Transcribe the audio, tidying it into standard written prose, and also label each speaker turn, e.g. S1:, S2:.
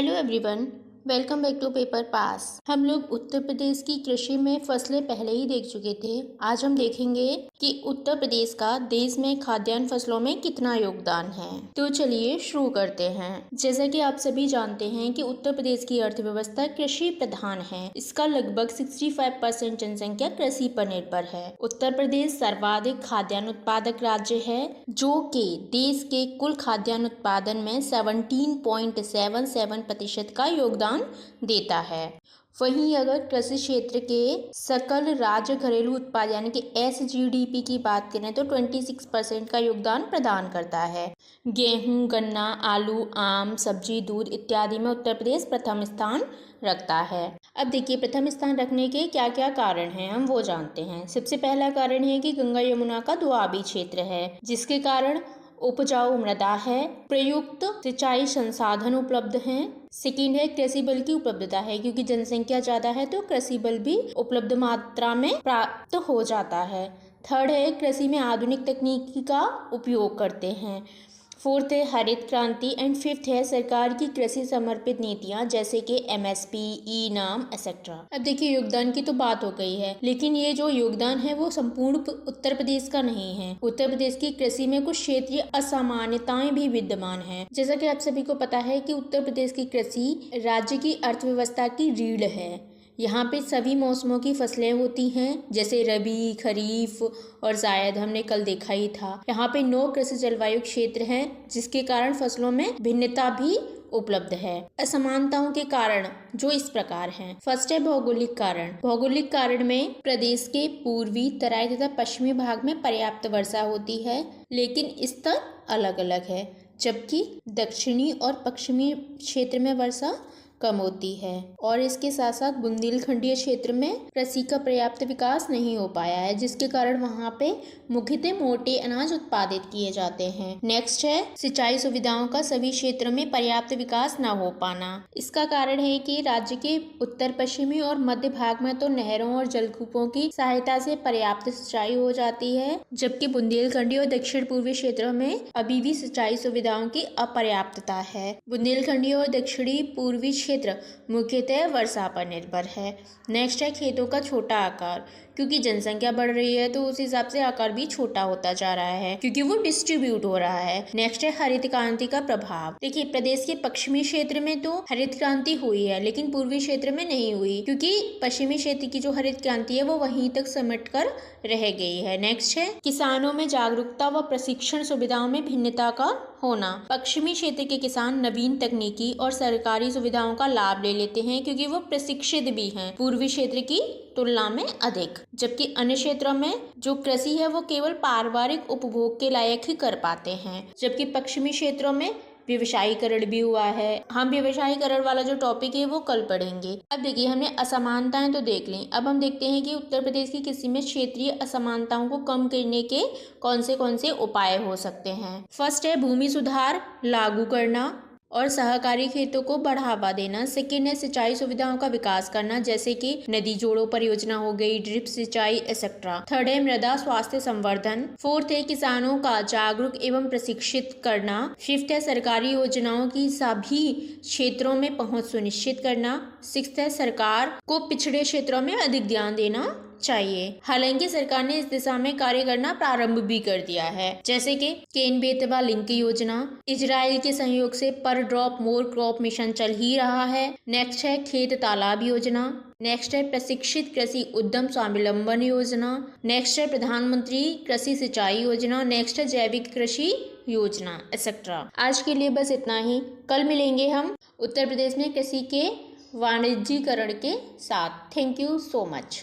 S1: Hello everyone, welcome back to paper pass. हम लोग उत्तर प्रदेश की कृषि में फसलें पहले ही देख चुके थे। आज हम देखेंगे कि उत्तर प्रदेश का देश में खाद्यान्न फसलों में कितना योगदान है। तो चलिए शुरू करते हैं। जैसा कि आप सभी जानते हैं कि उत्तर प्रदेश की अर्थव्यवस्था कृषि प्रधान है। इसका लगभग 65% जनसंख्या कृषि पर निर्भर है। उत्तर प्रदेश सर्वाधिक खाद्यान्न उत्पादक राज्य है, जो कि देश के कुल खाद्यान्न उत्पादन में 17.77% का योगदान देता है। वहीं अगर कृषि क्षेत्र के सकल राज्य घरेलू उत्पाद यानी कि SGDP की बात करें तो 26% का योगदान प्रदान करता है। गेहूं, गन्ना, आलू, आम, सब्जी, दूध इत्यादि में उत्तर प्रदेश प्रथम स्थान रखता है। अब देखिए, प्रथम स्थान रखने के क्या क्या कारण हैं, हम वो जानते हैं। सबसे पहला कारण है कि गंगा यमुना का दोआबी क्षेत्र है, जिसके कारण उपजाऊ मृदा है, प्रयुक्त सिंचाई संसाधन उपलब्ध हैं। सेकेंड है कृषि बल की उपलब्धता है, क्योंकि जनसंख्या ज्यादा है तो कृषि बल भी उपलब्ध मात्रा में प्राप्त हो जाता है। थर्ड है कृषि में आधुनिक तकनीकी का उपयोग करते हैं। फोर्थ है हरित क्रांति एंड फिफ्थ है सरकार की कृषि समर्पित नीतियां, जैसे कि MSP, ई-नाम एक्सेट्रा। अब देखिए, योगदान की तो बात हो गई है, लेकिन ये जो योगदान है वो संपूर्ण उत्तर प्रदेश का नहीं है। उत्तर प्रदेश की कृषि में कुछ क्षेत्रीय असामान्यताएं भी विद्यमान हैं। जैसा कि आप सभी को पता है कि उत्तर प्रदेश की कृषि राज्य की अर्थव्यवस्था की रीढ़ है। यहाँ पे सभी मौसमों की फसलें होती हैं, जैसे रबी, खरीफ और जायद, हमने कल देखा ही था। यहाँ पे 9 कृषि जलवायु क्षेत्र हैं, जिसके कारण फसलों में भिन्नता भी उपलब्ध है। असमानताओं के कारण जो इस प्रकार हैं। फर्स्ट है भौगोलिक कारण। भौगोलिक कारण में प्रदेश के पूर्वी, तराई तथा पश्चिमी भाग में पर्याप्त वर्षा होती है, लेकिन स्तर अलग अलग है, जबकि दक्षिणी और पश्चिमी क्षेत्र में वर्षा कम होती है। और इसके साथ साथ बुंदेलखंडीय क्षेत्र में कृषि का पर्याप्त विकास नहीं हो पाया है, जिसके कारण वहाँ पे मुख्यतः मोटे अनाज उत्पादित किए जाते हैं। नेक्स्ट है सिंचाई सुविधाओं का सभी क्षेत्रों में पर्याप्त विकास न हो पाना। इसका कारण है कि राज्य के उत्तर पश्चिमी और मध्य भाग में तो नहरों और जलकूपों की सहायता से पर्याप्त सिंचाई हो जाती है, जबकि बुंदेलखंडी और दक्षिण पूर्वी क्षेत्रों में अभी भी सिंचाई सुविधाओं की अपर्याप्तता है। बुंदेलखंडी और दक्षिणी पूर्वी क्षेत्र मुख्यतः वर्षा पर निर्भर है। नेक्स्ट है खेतों का छोटा आकार। क्योंकि जनसंख्या बढ़ रही है तो उस हिसाब से आकार भी छोटा होता जा रहा है, क्योंकि वो डिस्ट्रीब्यूट हो रहा है। नेक्स्ट है हरित क्रांति का प्रभाव। देखिए, प्रदेश के पश्चिमी क्षेत्र में तो हरित क्रांति हुई है, लेकिन पूर्वी क्षेत्र में नहीं हुई, क्योंकि पश्चिमी क्षेत्र की जो हरित क्रांति है वो वहीं तक सिमट कर रह गई है। नेक्स्ट है किसानों में जागरूकता व प्रशिक्षण सुविधाओं में भिन्नता का होना। पश्चिमी क्षेत्र के किसान नवीन तकनीकी और सरकारी सुविधाओं का लाभ ले लेते हैं, क्योंकि वो प्रशिक्षित भी हैं पूर्वी क्षेत्र की तुलना में अधिक, जबकि अन्य क्षेत्रों में जो कृषि है वो केवल पारिवारिक उपभोग के लायक ही कर पाते हैं। जबकि पश्चिमी क्षेत्रों में व्यवसायीकरण भी हुआ है। हम व्यवसायीकरण वाला जो टॉपिक है वो कल पढ़ेंगे। अब देखिए, हमने असमानताएं तो देख ली। अब हम देखते हैं कि उत्तर प्रदेश की कृषि में क्षेत्रीय असमानताओं को कम करने के कौन से उपाय हो सकते हैं। फर्स्ट है भूमि सुधार लागू करना और सहकारी खेतों को बढ़ावा देना। सेकेंड है सिंचाई सुविधाओं का विकास करना, जैसे कि नदी जोड़ो परियोजना हो गई, ड्रिप सिंचाई एक्सेट्रा। थर्ड है मृदा स्वास्थ्य संवर्धन। फोर्थ है किसानों का जागरूक एवं प्रशिक्षित करना। फिफ्थ है सरकारी योजनाओं की सभी क्षेत्रों में पहुंच सुनिश्चित करना। सिक्स्थ है सरकार को पिछड़े क्षेत्रों में अधिक ध्यान देना चाहिए। हालांकि सरकार ने इस दिशा में कार्य करना प्रारंभ भी कर दिया है, जैसे कि केन बेतवा लिंक योजना, इजराइल के सहयोग से पर ड्रॉप मोर क्रॉप मिशन चल ही रहा है। नेक्स्ट है खेत तालाब योजना। नेक्स्ट है प्रशिक्षित कृषि उद्यम स्वावलंबन योजना। नेक्स्ट है प्रधानमंत्री कृषि सिंचाई योजना। नेक्स्ट है जैविक कृषि योजना एक्सेट्रा। आज के लिए बस इतना ही। कल मिलेंगे हम उत्तर प्रदेश में कृषि के वाणिज्यीकरण के साथ। Thank you so much.